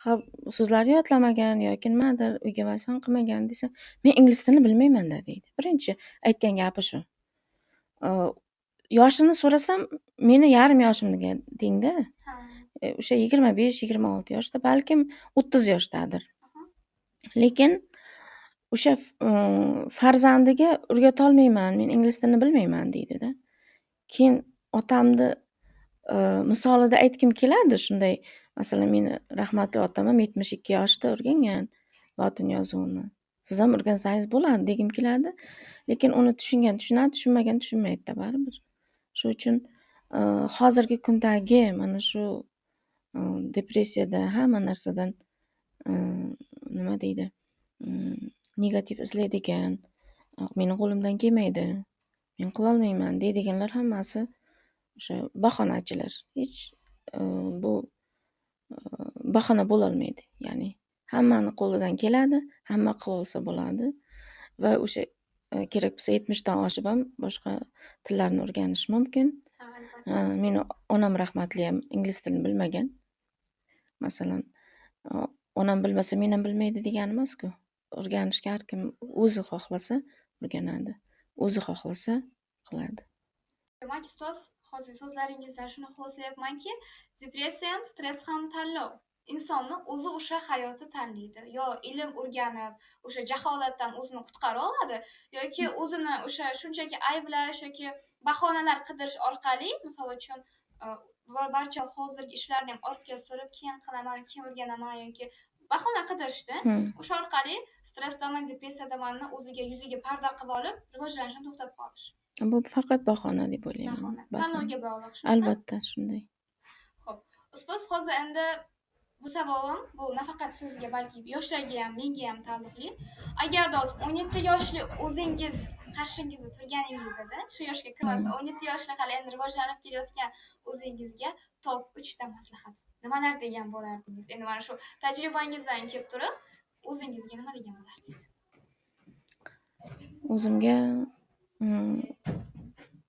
Ha, so'zlarni yodlamagan yoki nimadir uyga vazifani qilmagan desa, men ingliz tilini bilmayman-da deydi. Birinchi aytgan gapi shu. Yoshini so'rasam, meni yarim yoshimga tengda. O'sha 25-26 yoshda, balkim 30 yoshdadir. Lekin o'sha farzandiga o'rgatolmayman, men ingliz tilini bilmayman deydida. Keyin otamni misolida aytgim keladi shunday. Masalan, meni rahmatli otam ham 72 yoshda o'rgangan lotin yozuvini. Siz ham o'rgansangiz bo'ladi degim keladi. Lekin uni tushungan tushunadi, tushunmagan tushunmaydi-da baribir. Shu uchun hozirgi kundagi mana shu depressiyada hamma narsadan nima deydi, negativ izlaydigan, meni qo'limdan kelmaydi, men qilolmayman deydiganlar hammasi o'sha bahonachilar. Hech bu bahona bo'lolmaydi. Ya'ni hammani qo'lidan keladi, hamma qila olsa bo'ladi va o'sha kerak bo'lsa 70 dan oshib ham boshqa tillarni o'rganish mumkin. Meni onam rahmatli ham ingliz tilini bilmagan. Masalan, onam bilmasa men ham bilmaydi degani emas-ku. O'rganishga har kim o'zi xohlasa o'rganadi, o'zi xohlasa qiladi. Demak, ustoz, hozir so'zlaringizdan shuni xulosalayapmanki, depressiya ham, stress ham tanlov. Insonni o'zi o'sha hayoti tanlaydi. Yo ilm o'rganib, o'sha jaholatdan o'zini qutqara oladi, yoki o'zini o'sha shunchaki ayblash yoki bahonalar qidirish orqali, misol uchun, barcha hozirgi ishlarni ham ortga surib, keyin qilaman, keyin o'rganaman yoki bahona qidirishda, o'sha orqali stressdaman, depressiyadamanni o'ziga yuziga parda qilib olib, rivojlanishni to'xtatib qolish. Bu faqat bahona deb o'ylayman. Tanlovga bog'liq shunday. Albatta shunday. Xo'p, ustoz, hozir endi bu savolim bu nafaqat sizga, balki yoshlarga ham, menga ham taalluqli. Agarda 17 yoshli o'zingiz qarshingizda turganingizda, shu yoshga kirmasa, 17 yoshli hali endi rivojlanib kelayotgan o'zingizga top 3 ta maslahat nimalar degan bo'lardingiz? Endi mana shu tajribangizdan kelib turib, o'zingizga nima degan bo'lardingiz? O'zimga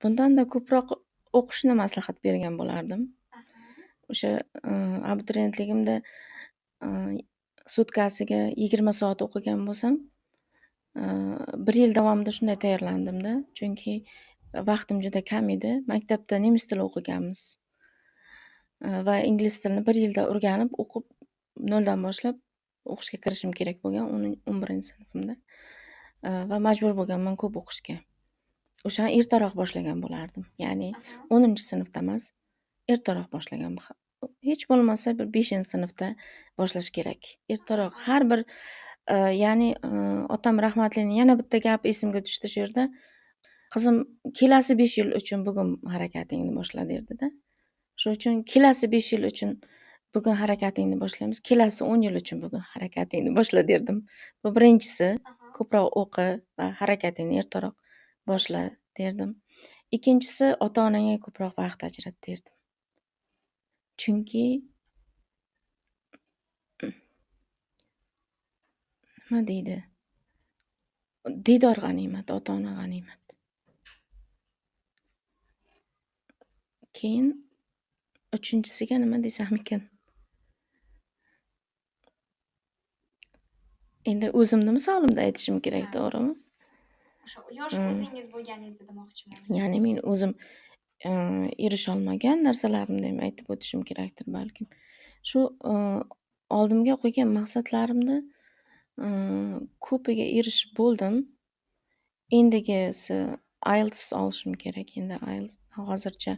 bundanda ko'proq o'qishni maslahat bergan bo'lardim. O'sha abituriyentligimda sutkasiga 20 soat o'qigan bo'lsam, 1 yil davomida shunday tayyorlandimda. Chunki vaqtim juda kam edi. Maktabda nemis tili o'qiganmiz. Va ingliz tilini 1 yilda o'rganib, o'qib, noldan boshlab o'qishga kirishim kerak bo'lgan 11-sinfimda. Va majbur bo'lganman ko'p o'qishga. O'shani ertaroq boshlagan bo'lardim. Ya'ni 10-sinfda emas, ertaroq boshlagan. Hech bo'lmasa bir 5-sinfda boshlash kerak. Ertaroq har bir ya'ni otam rahmatlining yana bitta gapi esimga tushdi shu yerda. Qizim, kelasi 5 yil uchun bugun harakatingni boshla derdi-da. Shuning uchun kelasi 5 yil uchun bugun harakatingni boshlaymiz, kelasi 10 yil uchun bugun harakatingni boshla derdim. Bu birinchisi, ko'proq o'qi va harakatingni ertaroq boshla derdim. Ikkinchisi, ota-onangga ko'proq vaqt ajrat derdim. Chunki nima deydi? Diydor g'animat, ota-ona g'animat. Keyin uchinchisiga nima desam ekan? Endi o'zimni misolimda aytishim kerak, Ha. to'g'rimi? O'sha yosh o'zingiz bo'lganingizda demoqchiman. Ya'ni men o'zim erisholmagan narsalarimni ham aytib o'tishim kerakdir balkim. Shu oldimga qo'ygan maqsadlarimni ko'piga erishib bo'ldim. Endigisi IELTS olishim kerak. Endi hozircha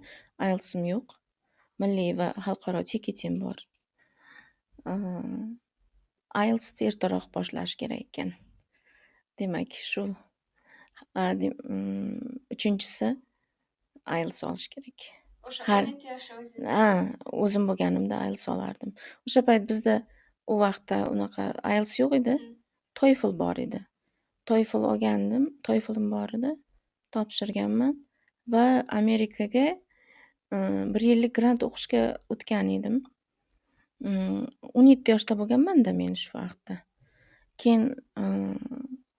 IELTSim yo'q. Milliy va xalqaro chekitim bor. IELTSni ertaroq boshlash kerak ekan. Demak, shu uchinchisi IELTS olish kerak. O'sha Har 17 yosh o'zingiz. o'zim bo'lganimda IELTS olardim. O'sha payt bizda u vaqtda unaqa IELTS yo'q edi. TOEFL bor edi. TOEFL olgandim. TOEFLim bor edi. Topshirganman va Amerikaga 1 yillik grant o'qishga o'tgan edim. 17 yoshda bo'lganman-da men shu vaqtda. Keyin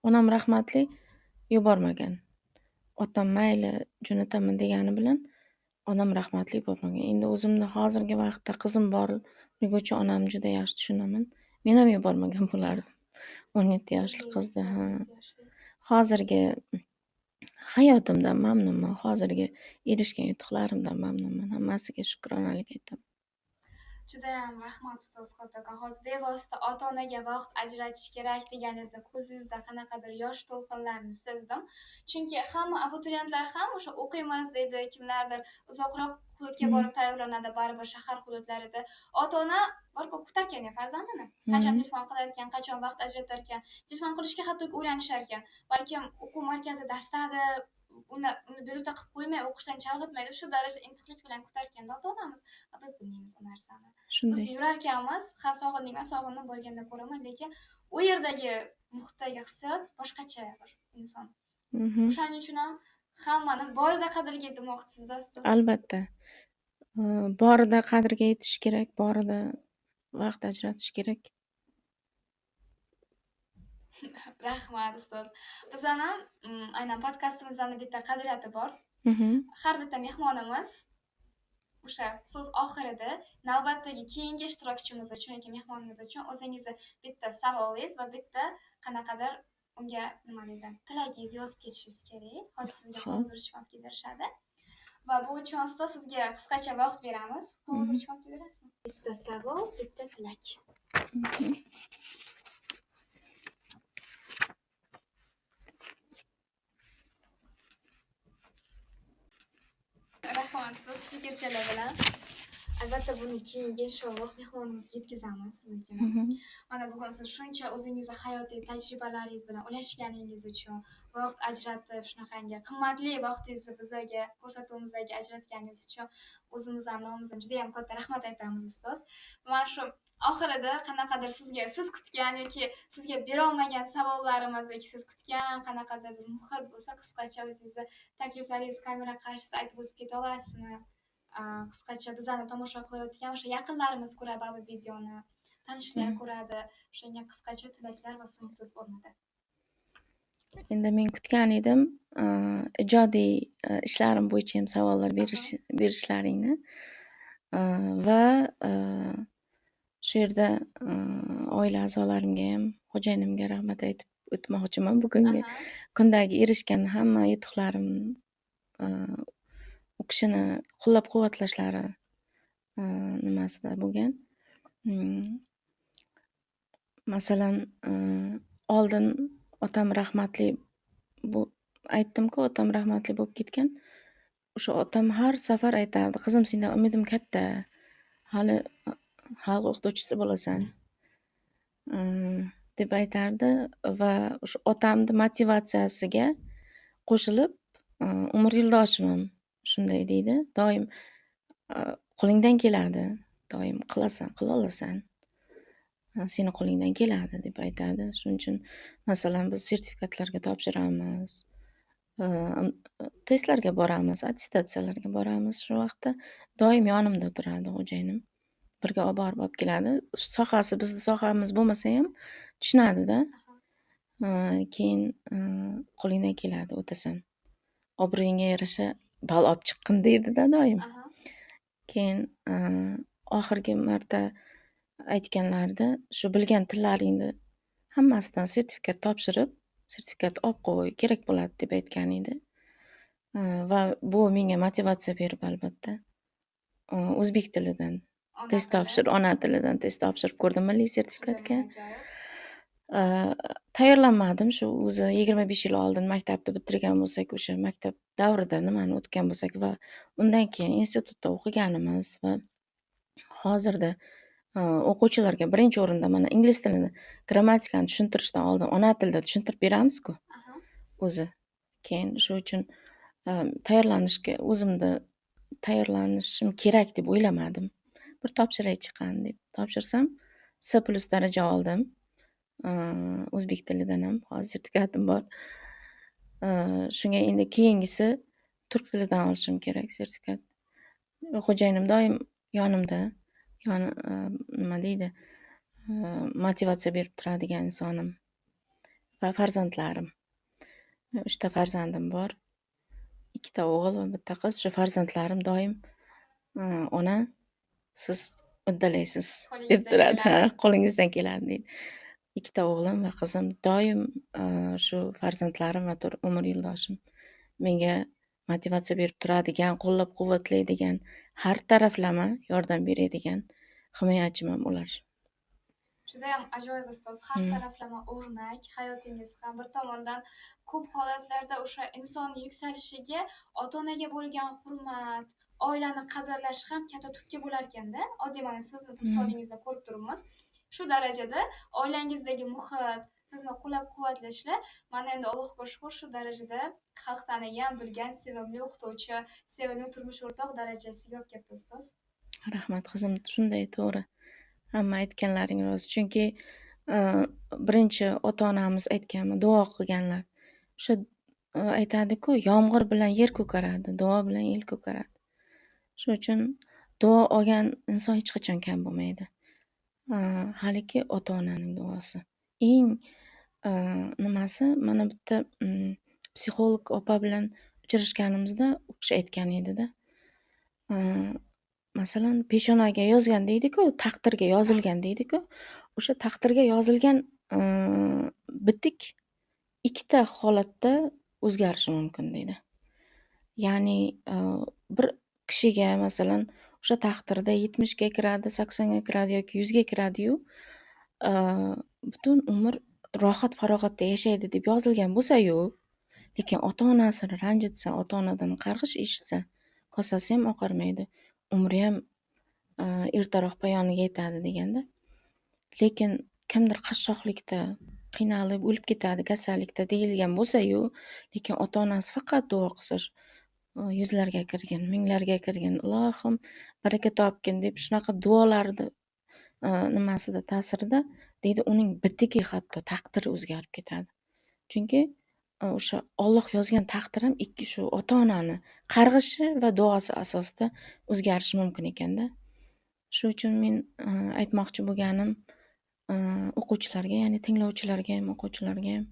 onam rahmatli yubormagan. Otam mayli jo'nataman degani bilan onam rahmatli yubormagan. Endi o'zimni hozirgi vaqtda qizim borligi uchun onamni juda yaxshi tushunaman. Men ham yubormagan bo'lardim. 17 yoshli qizni. Hozirgi hayotimdan mamnunman. Hozirgi erishgan yutuqlarimdan mamnunman. Hammasiga shukronalik aytaman. Judayam rahmat ustoz Kattakon. Hozir bevosita ota-onaga vaqt ajratish kerak deganingizda ko'zingizda qanaqadir yosh to'lqinlarni sezdim. Chunki hamma abituriyentlar ham o'sha o'qiymiz deydi, kimlardir uzoqroq hududga borib tayyorlanadi, baribir shahar hududlarida. Ota-ona bor-ku kutarkan farzandini. Qachon telefon qilar ekan, qachon vaqt ajratar ekan, telefon qilishga hatto o'rganishar ekan. Balkim o'quv markazi darsdadir, uni bezovta qilib qo'ymay, o'qishdan chalg'itmaydi. Shu darajada intiqlik bilan kutar ekan ota-onamiz. Biz bilmaymiz u narsani. Biz Shunday. yurar ekanmiz, ha sog'indingmi, sog'indim bo'lganda ko'raman, lekin u yerdagi muhitdagi hissiyot boshqacha bir inson. O'shaning uchun ham hammani borida qadriga yetmoqchisizda ustoz. Albatta. Borida qadriga yetish kerak, borida vaqt ajratish kerak. Rahmat ustoz. Bizani aynan podkastimizni bitta qadriyati bor. Har bitta mehmonimiz o'sha so'z oxirida navbatdagi keyingi ishtirokchimiz uchun yoki mehmonimiz uchun o'zingizni bitta savolingiz va bitta qanaqadir unga nima deydi, tilagingiz yozib ketishingiz kerak. Hozir sizga qog'oz urishmoqqa berishadi. Va bu uchun ustoz sizga qisqacha vaqt beramiz. Qog'oz urishmoqqa berasizmi? Bitta savol, bitta tilak. Rahmat, biz fikrchalar bilan albatta buni keyingi inshaalloh mehmonimizga yetkazamiz siznikini. Mana bugun siz shuncha o'zingizni hayotiy tajribalaringiz bilan ulashganingiz uchun, vaqt ajratib shunaqangi qimmatli vaqtingizni bizga ko'rsatuvimizga ajratganingiz uchun o'zimiz ham nomimizdan juda ham katta rahmat aytamiz ustoz. Mana shu oxirida qanaqadir siz kutgan yoki sizga bera olmagan savollarimiz yoki siz kutgan qanaqadir bir muhit bo'lsa, qisqacha o'zingizni takliflaringiz kamera qarshisida aytib o'tib keta olasizmi? Qisqacha bizani tomosha qilayotgan o'sha yaqinlarimiz ko'radi bu videoni, tanishlar ko'radi. Shunga qisqacha tilaklar va so'ngsiz o'rnida. Endi men kutgan edim ijodiy ishlarim bo'yicha ham savollar berishlaringni va shu yerda oila a'zolarimga ham, xo'jayinimga rahmat aytib o'tmoqchiman. Bugungi kundagi erishgan hamma yutuqlarim u kishini qo'llab-quvvatlashlari nimasida bo'lgan. Masalan, oldin otam rahmatli aytdim-ku, otam rahmatli bo'lib ketgan. O'sha otam har safar aytardi, qizim sendan umidim katta, hali xalq o'qituvchisi bo'lasan deb aytardi va o'sha otamni motivatsiyasiga qo'shilib umr yo'ldoshim ham shunday deydi. Doim qo'lingdan keladi, doim qilasan, qila olasan. Seni qo'lingdan keladi deb aytadi. Shuning uchun masalan biz sertifikatlarga topshiramiz, testlarga boramiz, attestatsiyalarga boramiz. Shu vaqtda doim yonimda turadi xo'jayinim. Birga olib borib olib keladi. Sohasi bizni sohamiz bo'lmasa ham tushunadi-da. Keyin qo'lingdan keladi, o'tasan. Obro'yingga yarasha bal olib chiqqin deydi-da doim. Keyin oxirgi marta aytganlarida shu bilgan tillaringni hammasidan sertifikat topshirib, sertifikat olib qo'y, kerak bo'ladi deb aytgan edi. Va bu menga motivatsiya berib albatta. O'zbek tilidan ona tilidan test topshirib ko'rdim milliy sertifikatga. Tayyorlanmadim. Shu o'zi 25 yil oldin maktabni bitirgan bo'lsak, o'sha maktab davrida nimani o'tgan bo'lsak va undan keyin institutda o'qiganimiz va hozirda o'quvchilarga birinchi o'rinda mana ingliz tilini grammatikani tushuntirishdan oldin ona tilida tushuntirib beramiz-ku o'zi. Keyin shu uchun tayyorlanishim kerak deb o'ylamadim. Bir topshiray chiqan deb topshirsam C+ daraja oldim. O'zbek tilidan ham hozir sertifikatim bor. Shunga endi keyingisi turk tilidan olishim kerak sertifikat. Xo'jayinim doim yonimda, nima deydi, motivatsiya berib turadigan insonim va farzandlarim. 3 ta farzandim bor. 2 ta o'g'il va 1 ta qiz. Shu farzandlarim doim ona siz uddalaysiz deb turadi. Qo'lingizdan keladi deydi. 2 ta o'g'lim va qizim doim shu farzandlarim va umr yo'ldoshim menga motivatsiya berib turadigan, qo'llab-quvvatlaydigan, har taraflama yordam beradigan himoyachim ham ular. Judayam ajoyib ustoz, har taraflama o'rnak, hayotingiz ham bir tomondan ko'p holatlarda o'sha inson yuksalishiga ota-onaga bo'lgan hurmat, oilani qadrlash ham katta turtki bo'lar ekanda. Oddiy mana sizni timsolingizda ko'rib turibmiz. Shu darajada oilangizdagi muhit, sizni qo'llab-quvvatlashlar, mana endi Allohga shukr, shu darajada xalq tanigan, bilgan, sevimli o'qituvchi, sevimli turmush o'rtoq darajasiga olib keldi ustoz. Rahmat qizim, shunday to'g'ri. Hamma aytganlaring rost. Chunki birinchi ota-onamiz aytganmi, duo qilganlar. O'sha aytadi-ku, yomg'ir bilan yer ko'karadi, duo bilan el ko'karadi. Shuning uchun duo olgan inson hech qachon kam bo'lmaydi. Haliki ota-onaning duosi. Eng nimasi, mana bitta psixolog opa bilan uchrashganimizda u kishi aytgan edi-da. Masalan, peshonaga yozgan deydi-ku, taqdirga yozilgan deydi-ku. O'sha taqdirga yozilgan bitik 2 ta holatda o'zgarishi mumkin deydi. Ya'ni bir kishiga masalan o'sha taqdirda 70 ga kiradi, 80 ga kiradi yoki 100 ga kiradi-yu, butun umr rohat farog'atda yashaydi deb yozilgan bo'lsa-yu, lekin ota-onasini ranjitsa, ota-onadan qarg'ish eshitsa, kosasi ham oqarmaydi, umri ham ertaroq poyoniga yetadi deganda. Lekin kimdir qashshoqlikda qiynalib o'lib ketadi, kasallikda deyilgan bo'lsa-yu, lekin ota-onasi faqat duo qilsa, yuzlarga kirgin, minglarga kirgin, Ilohim baraka topgin deb shunaqa duolarni nimasida ta'sirida deydi, uning bitigi hatto taqdiri o'zgarib ketadi. Chunki o'sha Alloh yozgan taqdir ham ikki shu ota-onani qarg'ishi va duosi asosida o'zgarishi mumkin ekanda. Shu uchun men aytmoqchi bo'lganim o'quvchilarga, ya'ni tinglovchilarga ham, o'quvchilarga ham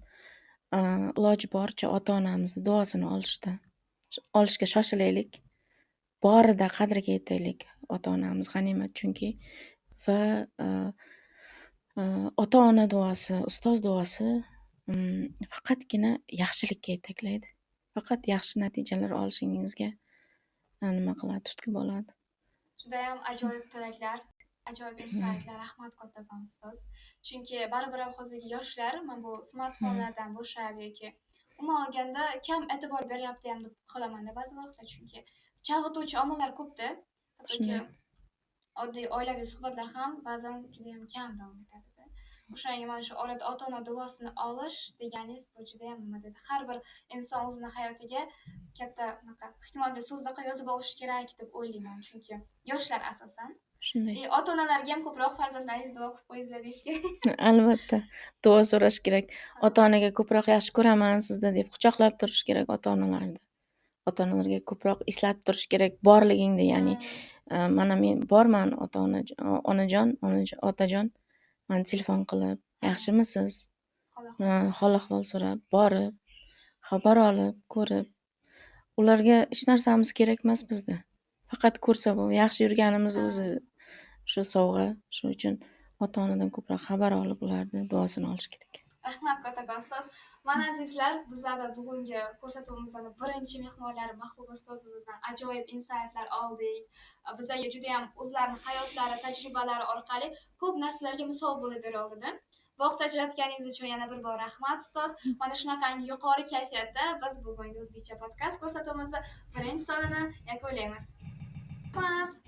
iloji boricha ota-onamizni duosini olishga shoshilaylik. Borida qadriga yetaylik. Ota-onamiz g'animat chunki va ota-ona duosi, ustoz duosi faqatgina yaxshilikka yetaklaydi. Faqat yaxshi natijalar olishingizga nima qiladi, turtki bo'ladi. Judayam ajoyib tilaklar, ajoyib insightlar. Rahmat kattakon ustoz. Chunki baribir ham hozirgi yoshlar mana bu smartfonlardan bo'shab yoki umuman olganda kam e'tibor beryapti ham deb qolaman ba'zi vaqtlar, chunki chalg'ituvchi omillar ko'pda. Hattoki oddiy oilaviy suhbatlar ham ba'zan juda ham kam davom etadi. O'shanga mana shu orada ota-ona duosini olish deganingiz bu juda ham nima deydi, har bir inson o'zini hayotiga katta hikmatli so'zlarga yozib olishi kerak deb o'ylayman, chunki yoshlar asosan. Shunday. Ota-onalarga ham ko'proq farzandlaringiz duo qilib qo'yinglar deyish kerak. Albatta, duo so'rash kerak. Ota-onaga ko'proq yaxshi ko'raman sizni deb quchoqlab turish kerak ota-onalarni. Ota-onalarga ko'proq eslatib turish kerak borligingni, ya'ni mana men borman onajon, otajon, mana telefon qilib, yaxshimisiz? Hol ahvol so'rab, borib, xabar olib, ko'rib. Ularga hech narsamiz kerak emas bizda. Faqat ko'rsa bu yaxshi yurganimiz o'zi shu sovg'a. Shuning uchun ota-onadan ko'proq xabar olib, ularni duosini olish kerak. Rahmat kattakon ustoz. Mana azizlar, bizlarda bugungi ko'rsatuvimizning birinchi mehmonlari Mahbuba ustozimizdan ajoyib insightlar oldik. Bizlarga juda ham o'zlarining hayotlari, tajribalari orqali ko'p narsalarga misol bo'lib bera oldi-da. Vaqt ajratganingiz uchun yana bir bor rahmat ustoz. Mana shunaqangi yuqori kayfiyatda biz bugungi o'zbekcha podkast ko'rsatuvimizni birinchi sonini yakunlaymiz. Rahmat.